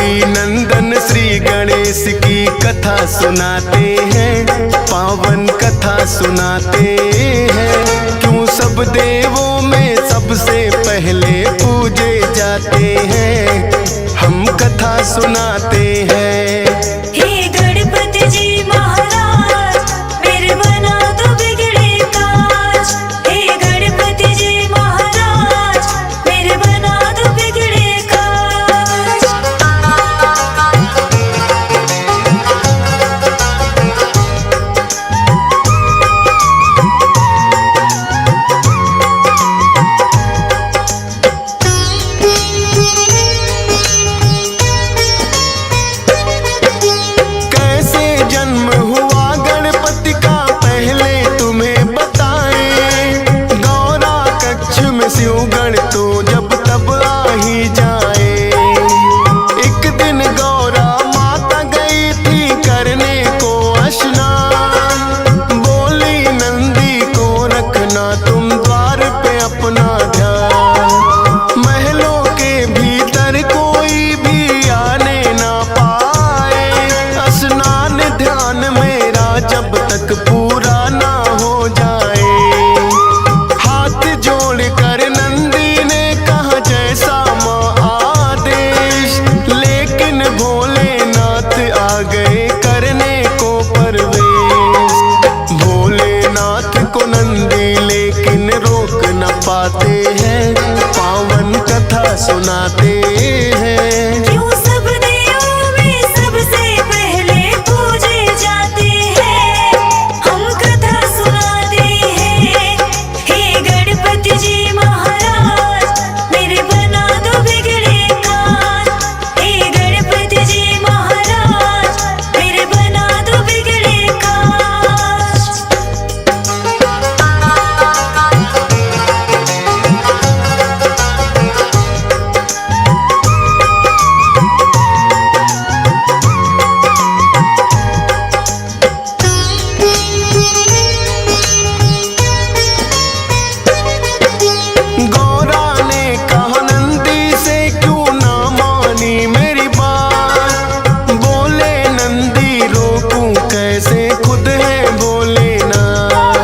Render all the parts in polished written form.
भोली नंदन श्री गणेश की कथा सुनाते हैं, पावन कथा सुनाते हैं। क्यों सब देवों में सबसे पहले पूजे जाते हैं, हम कथा सुनाते हैं। हे गणपति जी महाराज, मेरे बना दो बिगड़े काज। हे गणपति जी महाराज, मेरे बना दो बिगड़े काज। कैसे जन्म हुआ गणपति का पहले तुम्हें बताएं, गौरा कक्ष में शिव गण तो जब तब आ ही जाए। एक दिन गौरा माता गई थी करने को स्नान, बोली नंदी को रखना तुम द्वार पे अपना ध्यान। महलों के भीतर कोई भी आने ना पाए, स्नान ध्यान मेरा जब तक पूरा ना हो जाए। हाथ जोड़ कर नंदी ने कहा जैसा माँ आदेश, लेकिन भोलेनाथ आ गए करने को परवेश। भोलेनाथ को नंदी लेकिन रोक न पाते हैं, पावन कथा सुनाते हैं। क्यों सब देवों में सबसे पहले पूजे जाते हैं, हम कथा सुनाते हैं। हे गणपति जी महाराज, मेरे बना दो बिगड़े काज। हे गणपति जी महाराज, मेरे बना दो बिगड़े काज। गौरा ने कहा नंदी से क्यों ना मानी मेरी बात, बोले नंदी रोकूं कैसे खुद है भोलेनाथ।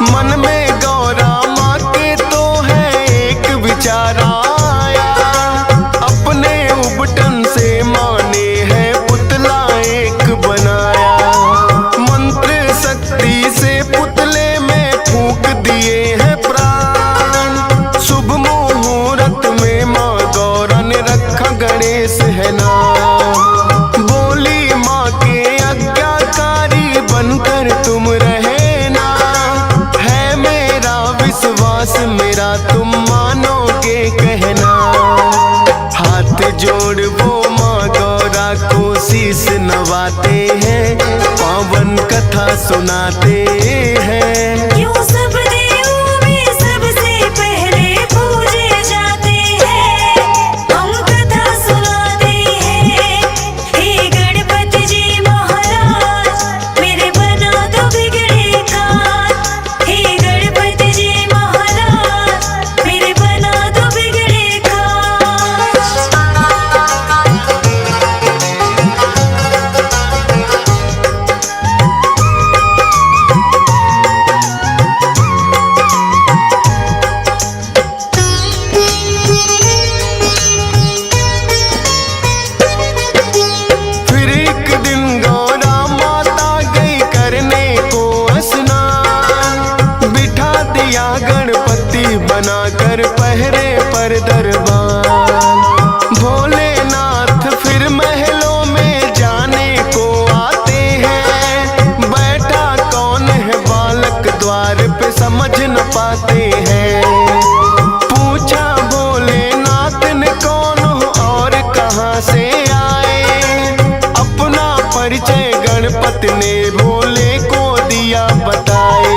मन में गौरा माँ के तो है एक विचार आया, अपने उबटन से माने है पुतला एक बनाया। मंत्र शक्ति से पुतले में फूंक दिए हैं प्राण, शुभ मुहूर्त में माँ गौरा ने रखा गणेश है नाम। बोली माँ के आज्ञाकारी बनकर तुम रहना, है मेरा विश्वास मेरा तुम मानोगे कहना। हाथ जोड़ वो माँ गौरा को शीश नवाते हैं, पावन कथा सुनाते हैं। क्यों सब देवों में सबसे पहले पूजे जाते हैं, हम कथा सुनाते हैं। हे गणपति जी महाराज, मेरे बना दो बिगड़े काज। हे गणपति जी महाराज, मेरे बना दो बिगड़े काज। फिर एक दिन गौरा माता गई करने को स्नान, बिठा दिया गणपति बनाकर पहरे पर दरबार। भोलेनाथ फिर महलों में जाने को आते हैं, बैठा कौन है बालक द्वार पे समझ न पाते हैं। पूछा भोलेनाथ ने कौन हो और कहाँ से आए, अपना परिचय गणपति ने भोले को दिया बताए।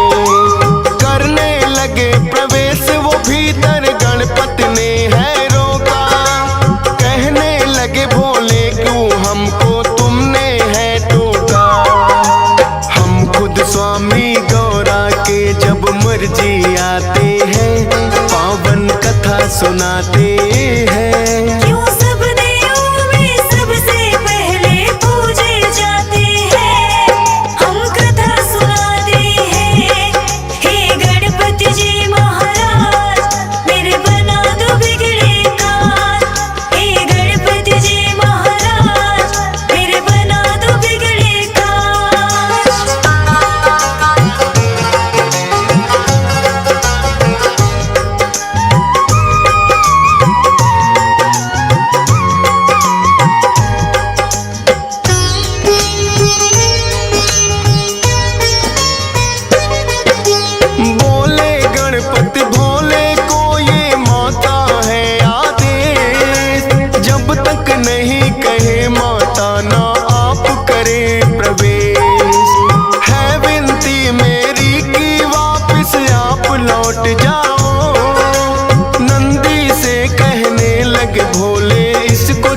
करने लगे प्रवेश वो भीतर, गणपति ने है रोका, कहने लगे भोले क्यों हमको तुमने है टोका। हम खुद स्वामी गौरा के जब मर्जी आते हैं, पावन कथा सुनाते हैं। क्यों सब देवों में सब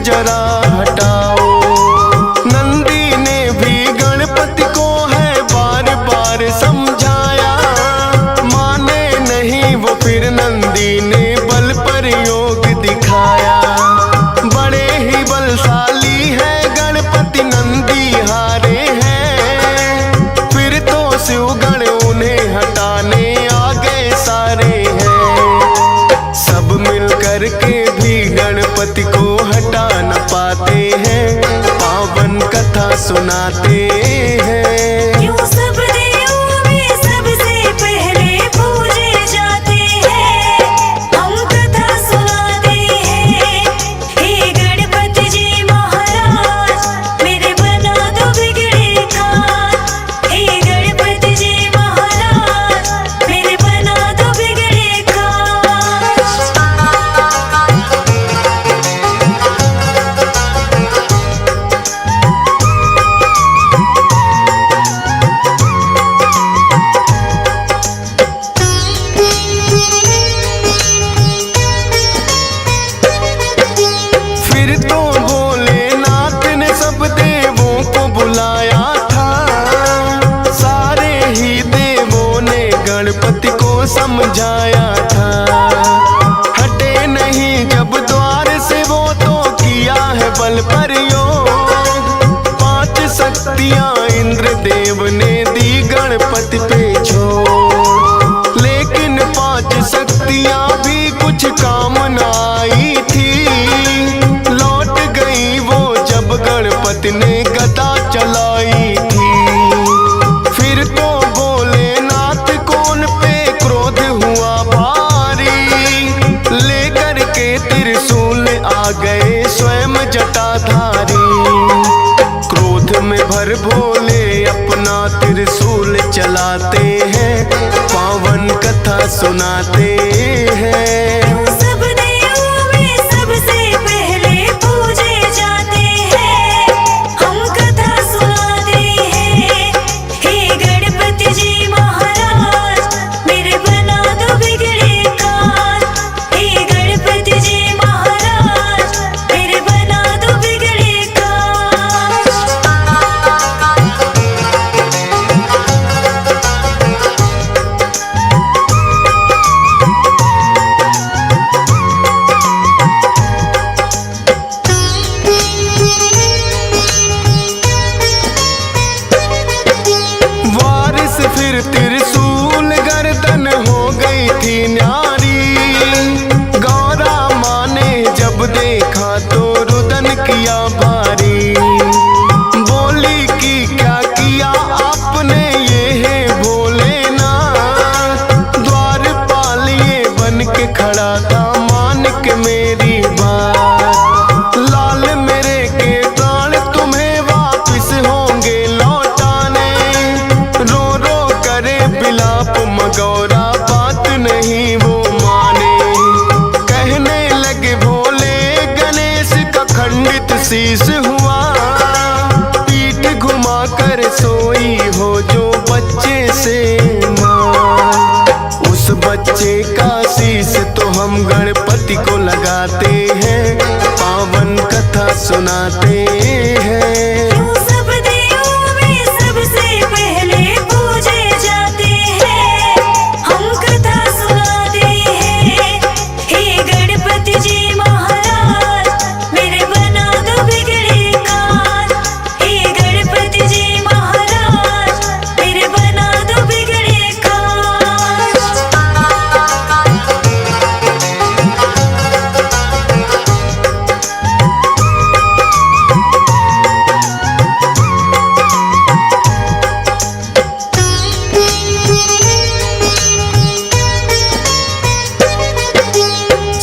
जरा हटाओ। नंदी ने भी गणपति को है बार बार समझाया, माने नहीं वो फिर नंदी ने बल प्रयोग दिखाया। बड़े ही बलशाली है गणपति, नंदी हारे हैं, फिर तो शिवगण उन्हें हटाने आ गए सारे हैं। सब मिल कर के भी गणपति को हटा न पाते हैं, पावन कथा सुनाते हैं। क्यों सब देवों में सबसे पहले पूजे जाते हैं, हम कथा सुनाते हैं। हे गणपति जी महाराज, मेरे बना दो बिगड़े काज। हे गणपति जी महाराज, मेरे बना दो बिगड़े काज। फिर तो भोलेनाथ ने सब देवों को बुलाया था, सारे ही देवों ने गणपति को समझाया था। हटे नहीं जब द्वार से वो तो किया है बल प्रयोग। 5 शक्तियां इंद्र देव ने दी गणपति पे छोड़, लेकिन 5 शक्तियां भी कुछ काम न आई थी। लौट गई वो जब गणपति ने गदा चलाई थी। फिर तो भोलेनाथ को उन पे क्रोध हुआ भारी, लेकर के त्रिशूल आ गए स्वयं जटाधारी। क्रोध में भर भोले अपना त्रिशूल चलाते हैं, पावन कथा सुनाते हैं। क्यों सब देवों में सबसे पहले पूजे जाते हैं, हम कथा सुनाते हैं। हे गणपति जी महाराज, मेरे बना दो बिगड़े काज। हे गणपति जी महाराज, मेरे बना दो बिगड़े काज। वारिस फिर त्रिशूल गर्दन हो गई थी न्यारी। गौरा माँ ने जब देखा तो रुदन किया भारी। बोली कि क्या किया आपने ये है भोलेनाथ, द्वारपाल ये बन के खड़ा था मान के मेरी बात। लाल मेरे के प्राण तुम्हें वापिस होंगे लौटाने, रो रो करे बिलाप मगौरा बात नहीं वो माने। कहने लगे भोले गणेश का खंडित शीश हुआ, पीठ घुमा कर सोई हो जो बच्चे से मां। उस बच्चे का शीश तो हम गणपति को लगाते हैं, पावन कथा सुनाते हैं। क्यों सब देवों में सबसे पहले पूजे जाते हैं, हम कथा सुनाते हैं। हे गणपति जी महाराज, मेरे बना दो बिगड़े काज। हे गणपति जी महाराज, मेरे बना दो बिगड़े काज।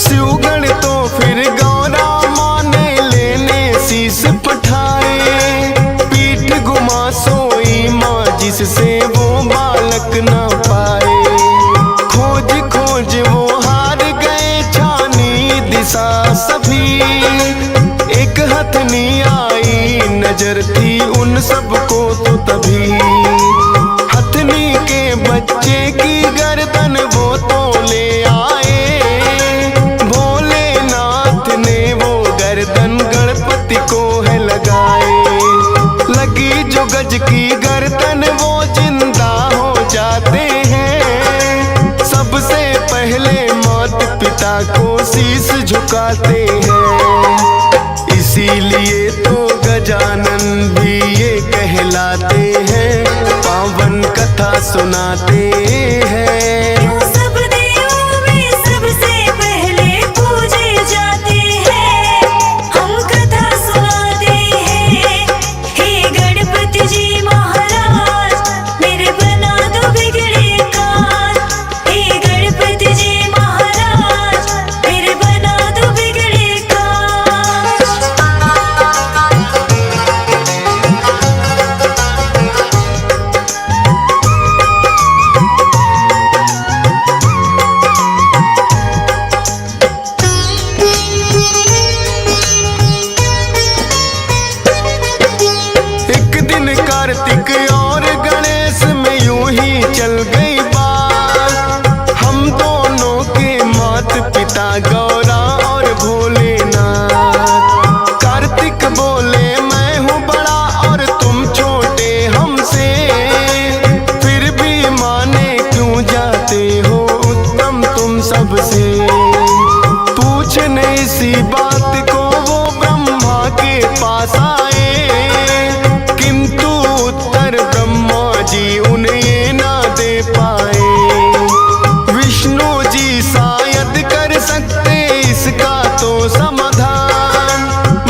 शिवगण तो फिर गौरा माँ ने लेने शीश पठाए। पीठ घुमा सोई माँ जिससे वो बालक न पाए। खोज खोज वो हार गए छानी दिशा सभी। एक हथनी आई नजर थी उन सबको तो तभी। हथनी के बच्चे की गर्दन वो तो ले आए। भोलेनाथ ने वो गर्दन गणपति गणपति को है लगाए। लगी जो गज की गर्दन वो जिंदा हो जाते हैं। सबसे पहले माता पिता को शीश झुकाते हैं। इसीलिए तो गजानन भी ये कहलाते हैं, पावन कथा सुनाते हैं। क्यों सब देवों में सबसे पहले पूजे जाते हैं, हम कथा सुनाते हैं। हे गणपति जी महाराज मेरे बना दो बिगड़े काज। हे गणपति जी महाराज मेरे बना दो बिगड़े काज। एक दिन कार्तिक और गणेश में यूं ही चल गई बात। हम दोनों के माता पिता गौरा और भोलेनाथ। कार्तिक बोले मैं हूँ बड़ा और तुम छोटे हमसे, फिर भी माने क्यों जाते हो उत्तम तुम सबसे। पूछने इसी बात को वो ब्रह्मा के पास आए, किंतु उत्तर ब्रह्मा जी उन्हें ना दे पाए। विष्णु जी शायद कर सकते इसका तो समाधान।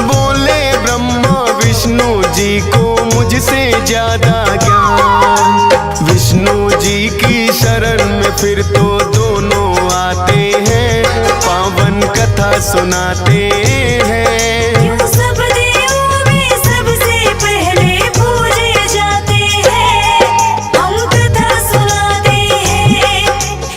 बोले ब्रह्मा विष्णु जी को मुझसे ज्यादा ज्ञान। विष्णु जी की शरण में फिर तो दोनों आते हैं, पावन कथा सुनाते हैं। क्यों सब देवों में सबसे पहले पूजे जाते हैं, हम कथा सुनाते हैं।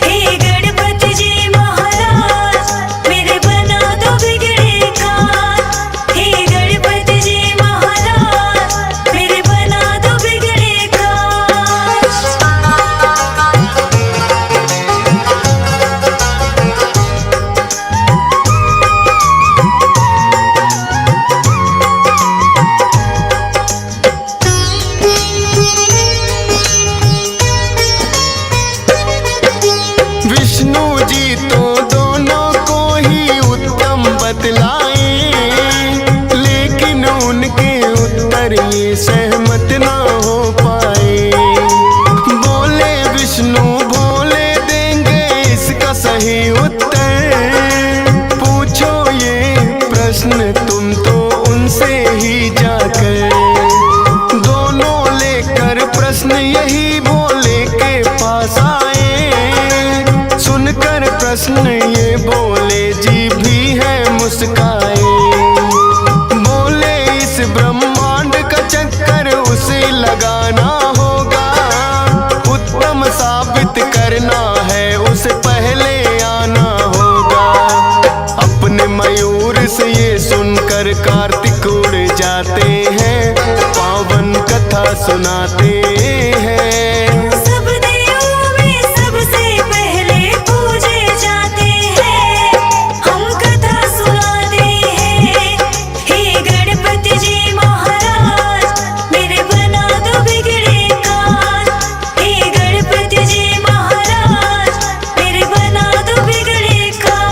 हे गणपति जी महाराज मेरे बना दो बिगड़े काज। हे गणपति जी महाराज मेरे बना दो बिगड़े काज। विष्णु जी तो दोनों को ही उत्तम बतलाए, लेकिन उनके उत्तर ये सहमत ना हो पाए। बोले विष्णु भोले देंगे इसका सही उत्तर। पूछो ये प्रश्न तुम तो उनसे ही जाकर। दोनों लेकर प्रश्न यही भोले के पास आए। सुनकर प्रश्न ये बोले जी भी है मुस्काए। बोले इस ब्रह्मांड का चक्कर उसे लगाना होगा, उत्तम साबित करना है उसे पहले आना होगा। अपने मयूर से ये सुनकर कार्तिक उड़ जाते हैं, पावन कथा सुनाते हैं। सब देवों में सबसे पहले पूजे जाते हैं, हम कथा सुनाते हैं। हे गणपति जी महाराज मेरे बना दो बिगड़े काज। हे गणपति जी महाराज मेरे बना दो बिगड़े काज।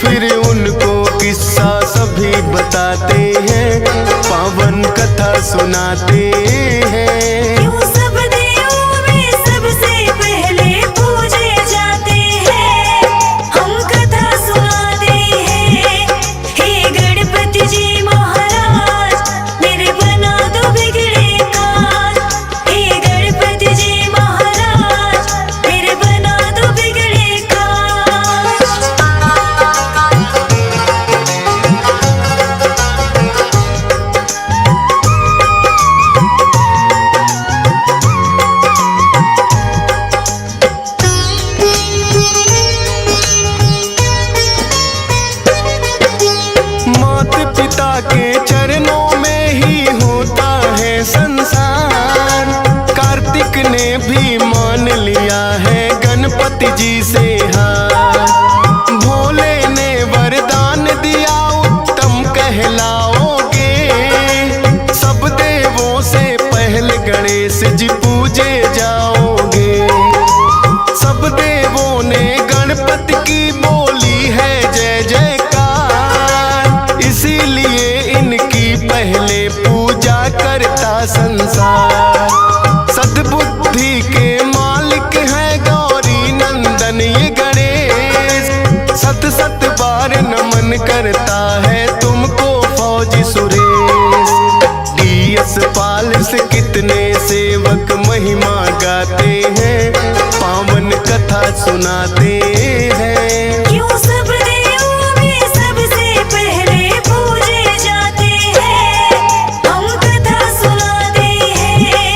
फिर उनको किस्सा सभी बताते हैं, पावन कथा सुनाते हैं। क्यों सब देवों में सबसे पहले पूजे जाते हैं, हम कथा सुनाते हैं। हे गणपति जी महाराज, मेरे बना दो बिगड़े काज। हे गणपति जी महाराज, मेरे बना दो बिगड़े काज। माता पिता के चरणों में ही होता है संसार। कार्तिक ने भी मान लिया है गणपति जी से हार। भोले ने वरदान दिया उत्तम कहलाओगे, सब देवों से पहले गणेश जी पूजे जाओगे। सब देवों ने गणपति की बोली है जय जयकार, इसीलिए इनकी पहले पूजा करता संसार। सद्बुद्धि के मालिक है गौरी नंदन ये गणेश, सत सत बार नमन करता है तुमको फौजी सुरेश। डीएस पाल से कितने सेवक महिमा गाते हैं, पावन कथा सुनाते हैं। क्यों सब देवों में सबसे पहले पूजे जाते हैं, हम कथा सुनाते हैं।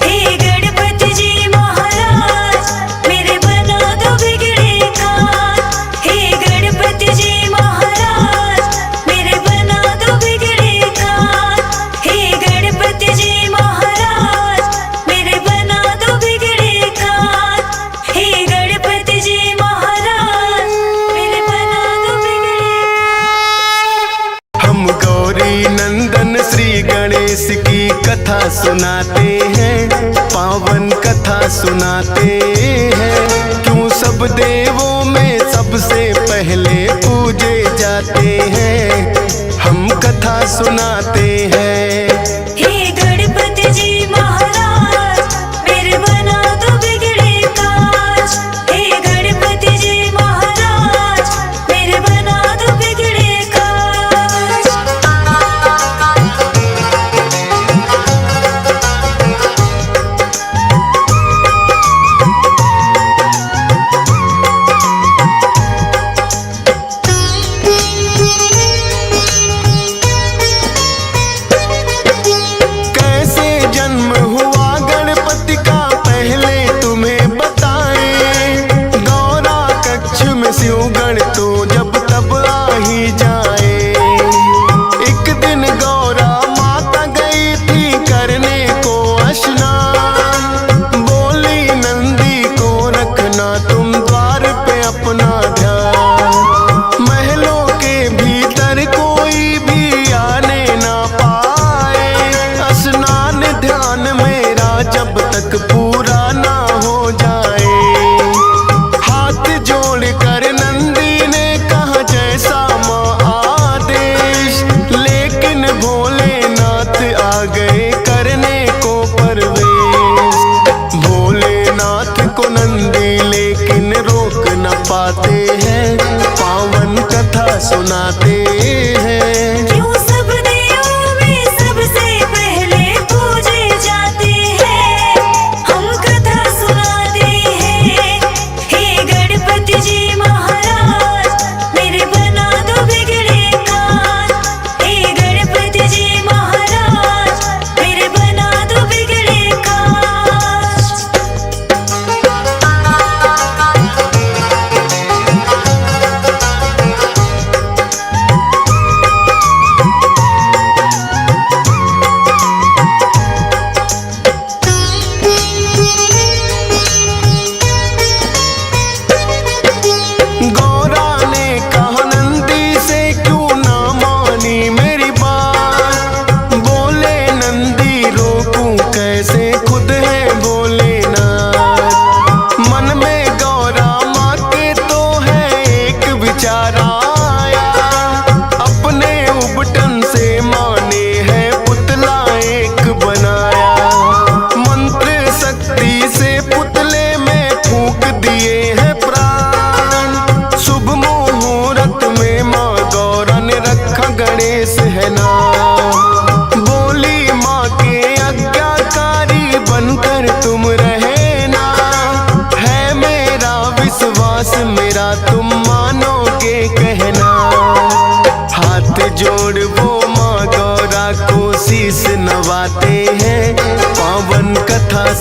हे गणपति जी महाराज, मेरे बना दो बिगड़े काज। हे गणपति जी महाराज, मेरे बना दो बिगड़े काज। हे गणपति जी महाराज, मेरे बना दो बिगड़े काज। हे गणपति जी महाराज, मेरे बना दो बिगड़े काज। हम गौरी नंदन श्री गणेश की कथा सुनाते हैं, पावन कथा सुनाते हैं। क्यों सब देवों में सबसे पहले पूजे जाते हैं, हम कथा सुनाते हैं। हे गणपति जी महाराज, मेरे बना दो बिगड़े काज। हे गणपति जी महाराज, मेरे बना दो बिगड़े काज। कैसे जन्म हुआ गणपति का पहले तुम्हें बताएं। गौरा कक्ष में शिव गण तो जब तब आ ही जाए। एक दिन गौरा माता गई थी करने को स्नान, बोली नंदी को रखना तुम द्वार पे अपना ध्यान। महलों के भीतर कोई भी आने ना पाए, स्नान ध्यान मेरा जब तक पूरा ना हो जाए। हाथ जोड़ कर नंदी ने कहा जैसा माँ आदेश, लेकिन भोलेनाथ आ गए करने को परवेश। भोलेनाथ को नंदी लेकिन रोक न पाते हैं, पावन कथा सुनाते हैं। क्यों सब देवों में सबसे पहले पूजे जाते हैं, हम कथा सुनाते हैं। हे गणपति जी महाराज, मेरे बना दो बिगड़े काज। हे गणपति जी महाराज, मेरे बना दो बिगड़े काज।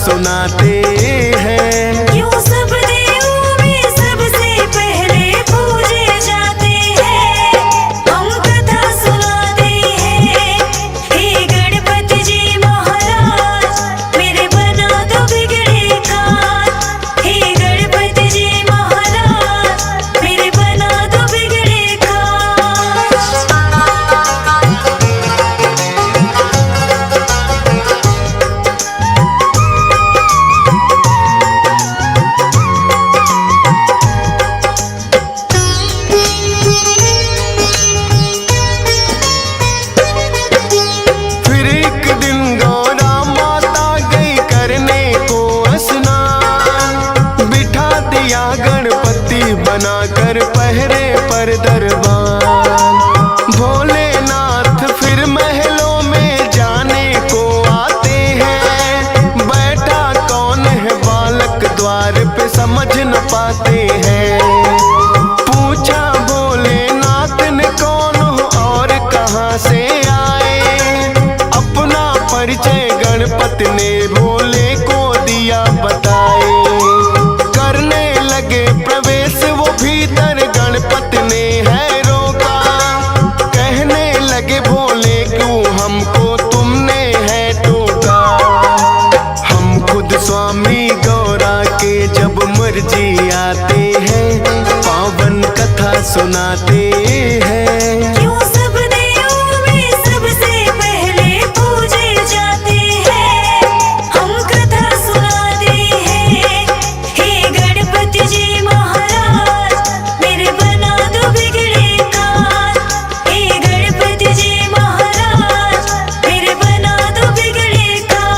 सुनाते हैं। क्यों सब देवों में सबसे पहले पूजे जाते हैं, हम कथा सुनाते हैं। हे गणपति जी महाराज मेरे बना दो बिगड़े काज, हे गणपति जी महाराज मेरे बना दो बिगड़े काज। फिर एक दिन गौरा माता गई करने को स्नान, बिठा दिया गणपति बनाकर पहरे पर दरबार। भोलेनाथ फिर महलों में जाने को आते हैं, बैठा कौन है बालक द्वार पे समझ न पाते हैं। पूछा भोलेनाथ ने कौन हो और कहाँ से आए, अपना परिचय गणपति ने भोले को दिया बताए। करने लगे प्रवेश वो भीतर, गणपति ने है रोका, कहने लगे भोले क्यों हमको तुमने है टोका। हम खुद स्वामी गौरा के जब मर्जी आते हैं, पावन कथा सुनाते हैं। क्यों सब देवों में सबसे पहले पूजे जाते हैं, हम कथा सुनाते हैं। हे गणपति जी महाराज मेरे बना दो बिगड़े काज, हे गणपति जी महाराज मेरे बना दो बिगड़े काज।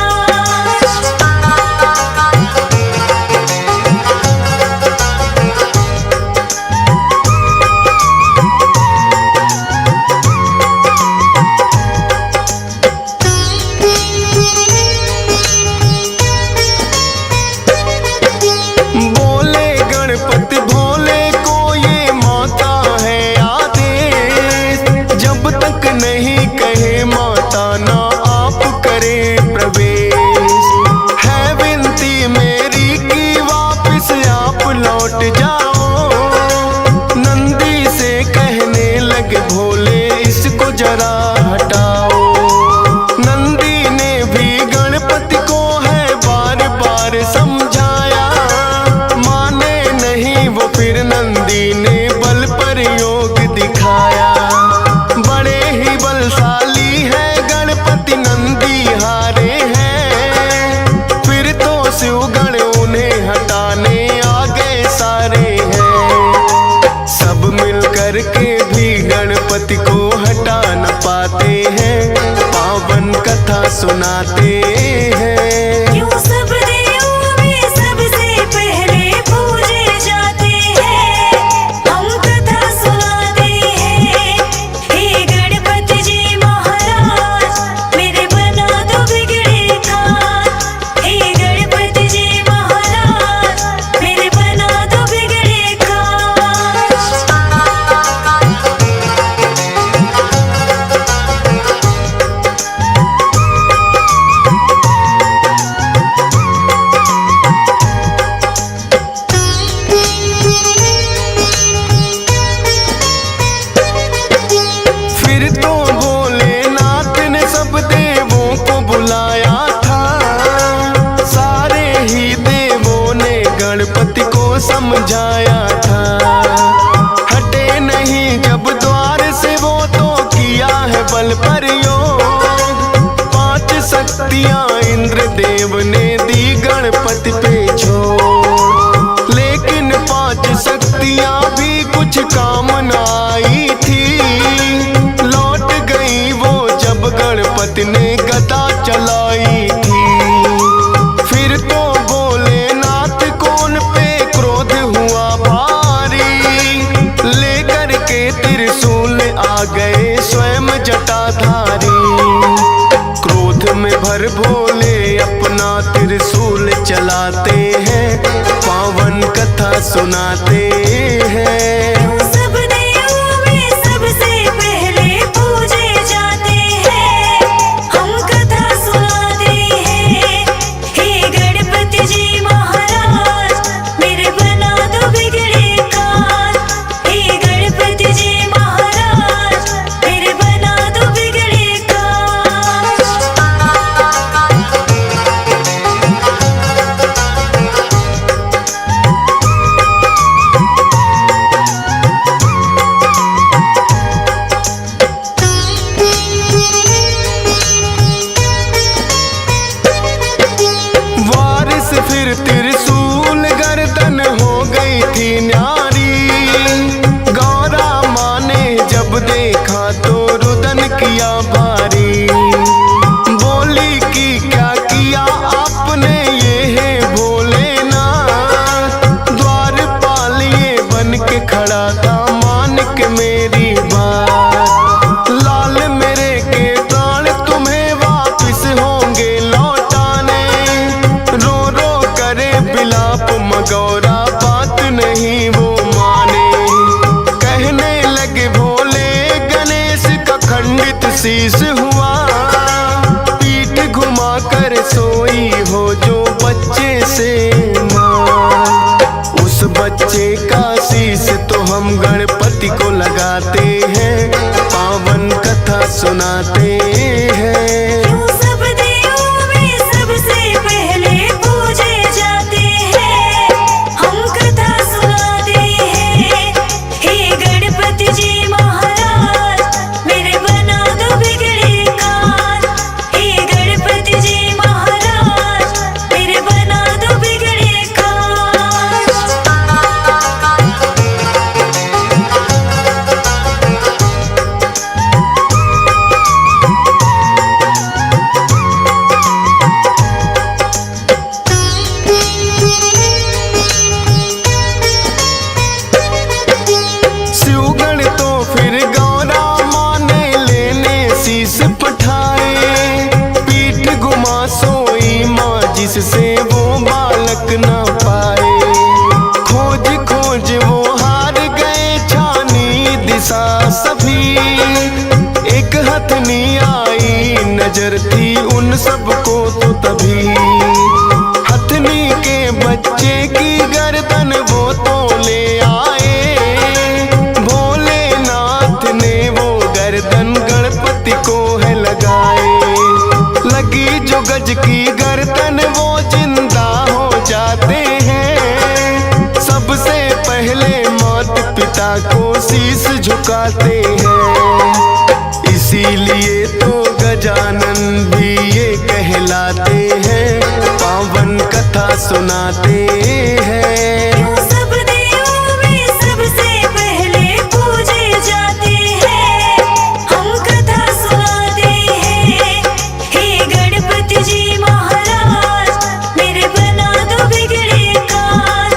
बोले गणपति भोले को ये माता है आदेश, जब तक नहीं कहे माता ना आप करे प्रवेश। है विनती मेरी कि वापस आप लौट जाओ, नंदी से कहने लगे भोले इसको जरा हटाओ। नंदी ने भी गणपति को है बार बार समझाया, माने नहीं वो फिर नंदी ने बल प्रयोग दिखाया। बड़े ही बलशाली है गणपति नंदी हारे हैं, फिर तो शिवगण उन्हें हटाने आ गए सारे हैं। सब मिल कर के भी गणपति को हटा न पाते हैं, पावन कथा सुनाते हैं। क्यों सब देवों में सबसे पहले पूजे जाते हैं, हम कथा सुनाते हैं। हे गणपति जी महाराज मेरे बना दो बिगड़े काज, हे गणपति जी महाराज मेरे बना दो बिगड़े काज। फिर तो भोलेनाथ ने सब देवों को बुलाया था, सारे ही देवों ने गणपति को समझाया था। हटे नहीं जब द्वार से वो तो किया है बल प्रयोग, 5 शक्तियां इंद्र देव ने दी गणपति पे छोड़। लेकिन 5 शक्तियां भी कुछ काम न आई थी, लौट गई वो जब गणपति ने गदा चलाई थी। फिर तो भोलेनाथ को उन पे क्रोध हुआ भारी, लेकर के त्रिशूल आ गए स्वयं जटाधारी। क्रोध में भर भोले अपना त्रिशूल चलाते हैं, पावन कथा सुनाते हैं। क्यों सब देवों में सबसे पहले पूजे जाते हैं, हम कथा सुनाते हैं। हे शीश हुआ, पीठ घुमा कर सोई हो जो बच्चे से माँ। उस बच्चे का शीश तो हम गणपति को लगाते हैं, पावन कथा सुनाते हैं। क्यों सब देवों में सबसे पहले पूजे जाते हैं, हम कथा सुनाते हैं। हे गणपति जी महाराज, मेरे बना दो बिगड़े काज। हे गणपति जी महाराज, मेरे बना दो बिगड़े काज। शिवगण तो फिर गौरा माँ ने लेने शीश पठाए, पीठ घुमा सोई माँ जिससे वो बालक न पाए। खोज खोज वो हार गए छानी दिशा सभी, एक हथनी आई नजर थी उन सबको तो तभी। हथनी के बच्चे की गर्दन वो तो ले आए, भोलेनाथ ने वो गर्दन गणपति को है लगाए। लगी जो गज की गर्दन वो जिंदा हो जाते हैं, सबसे पहले माता पिता को शीश झुकाते हैं। इसीलिए तो गजानन भी ये कहलाते हैं, पावन कथा सुनाते हैं। क्यों सब देवों में सबसे पहले पूजे जाते हैं, हम कथा सुनाते हैं। हे गणपति जी महाराज, मेरे बना दो बिगड़े काज।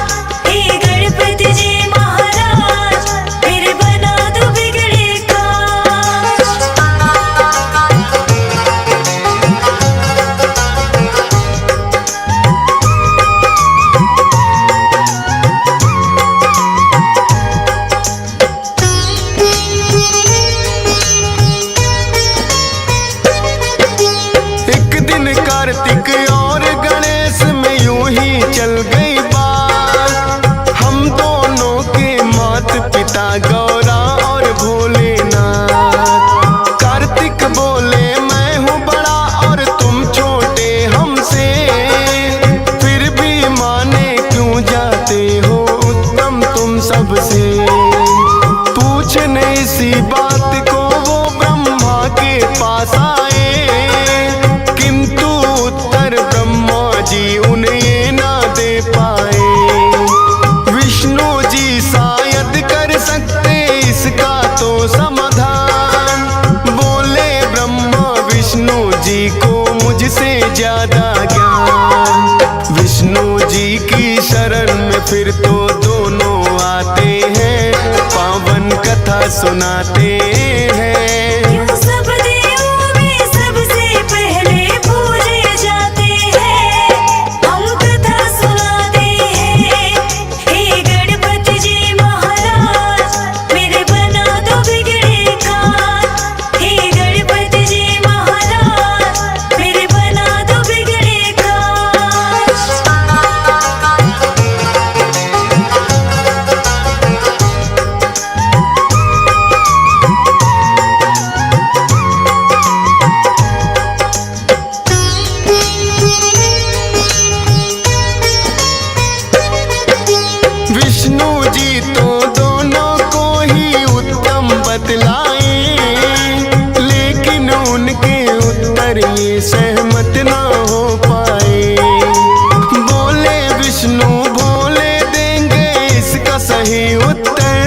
हे गणपति जी महाराज, मेरे बना दो बिगड़े काज। एक दिन कार्तिक और गणेश में यूं ही चल गई बात, हम दोनों के माता पिता गौरा और भोलेनाथ। कार्तिक बोले मैं हूँ बड़ा और तुम छोटे हमसे, फिर भी माने क्यों जाते हो उत्तम तुम सबसे। पूछने इसी बात को वो ब्रह्मा के पास आए, किंतु उत्तर ब्रह्मा जी उन्हें ना दे पाए। विष्णु जी शायद कर सकते इसका तो समाधान, बोले ब्रह्मा विष्णु जी को मुझसे ज्यादा ज्ञान। विष्णु जी की शरण में फिर तो दोनों आते हैं, पावन कथा सुनाते हैं। क्यों सब देवों में सबसे पहले पूजे जाते हैं, हम कथा सुनाते हैं। हे गणपति जी महाराज, मेरे बना दो बिगड़े काज। हे गणपति जी महाराज, मेरे बना दो बिगड़े काज। विष्णु जी तो दोनों को ही उत्तम बतलाए, लेकिन उनके उत्तर ये सहमत ना हो पाए। बोले विष्णु भोले देंगे इसका सही उत्तर,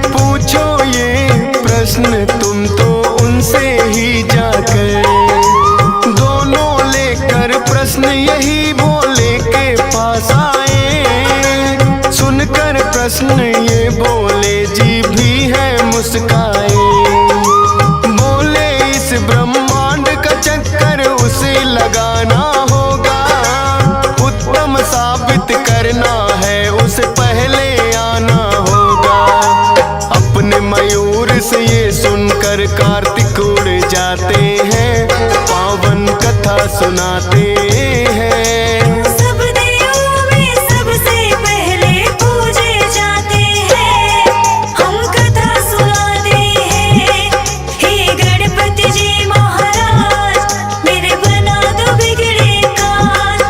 पूछो ये प्रश्न तुम तो उनसे ही जाकर। दोनों लेकर प्रश्न यही भोले के पास आए, सुनकर प्रश्न ये बोले जी भी है मुस्काए। बोले इस ब्रह्मांड का चक्कर उसे लगाना होगा, उत्तम साबित करना है उसे पहले आना होगा। अपने मयूर से ये सुनकर कार्तिक उड़ सुनाते हैं। सब देवों में सबसे पहले पूजे जाते हैं, हम कथा सुनाते हैं। हे गणपति जी महाराज मेरे बना दो बिगड़े काज।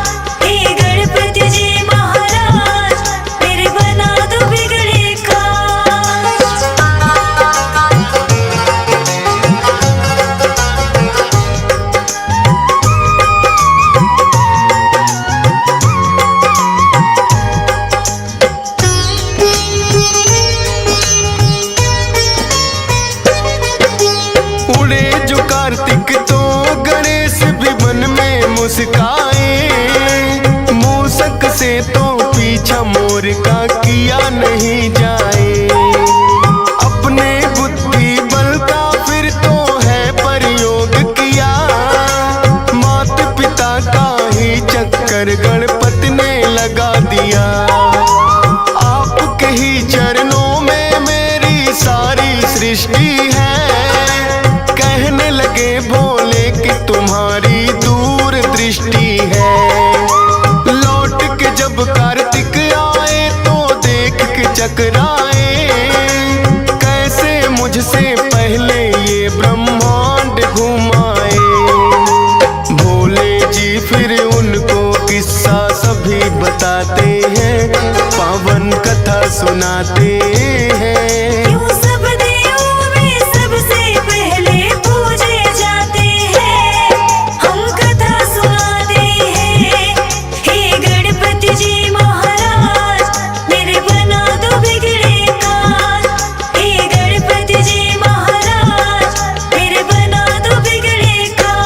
हे गणपति जी महाराज मेरे बना दो बिगड़े काज। उड़े जो कार्तिक तो गणेश भी मन में मुस्काए, मूसक से तो पीछा मोर का किया नहीं जाए। अपने बुद्धि बल का फिर तो है प्रयोग किया, मात पिता का ही चक्कर गणपति ने लगा दिया। आपके ही चरणों में मेरी सारी सृष्टि है, कहने लगे भोले कि तुम्हारी दूर दृष्टि है। लौट के जब कार्तिक आए तो देख के चकराए, कैसे मुझसे पहले ये ब्रह्मांड घुमाए। भोले जी फिर उनको किस्सा सभी बताते हैं, पावन कथा सुनाते हैं। क्यों सब देवों में सबसे पहले पूजे जाते हैं, हम कथा सुनाते हैं। हे गणपति जी महाराज मेरे बना दो बिगड़े काज। हे गणपति जी महाराज मेरे बना दो बिगड़े काज।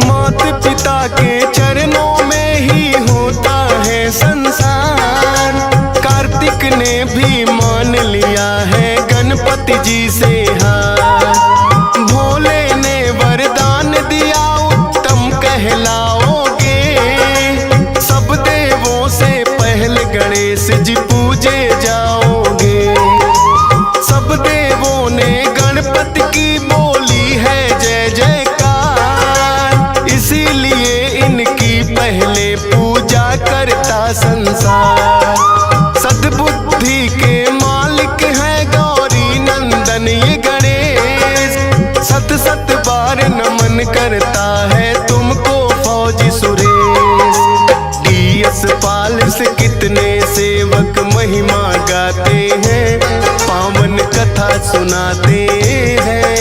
मात पिता के चरणों में ही होता है संसार। कार्तिक ने भी मान लिया है गणपति जी से हार। भोले ने वरदान दिया उत्तम कहलाओगे, सब देवों से पहले गणेश जी पूजे जाओगे। सब देवों ने गणपति की बोली है जय जयकार, इसीलिए इनकी पहले पूजा करता संसार। सद्बुद्धि के मालिक है गौरी नंदन ये गणेश, सत सत बार नमन करता है तुमको फौजी सुरेश। डीएस पाल से कितने सेवक महिमा गाते हैं, पावन कथा सुनाते हैं।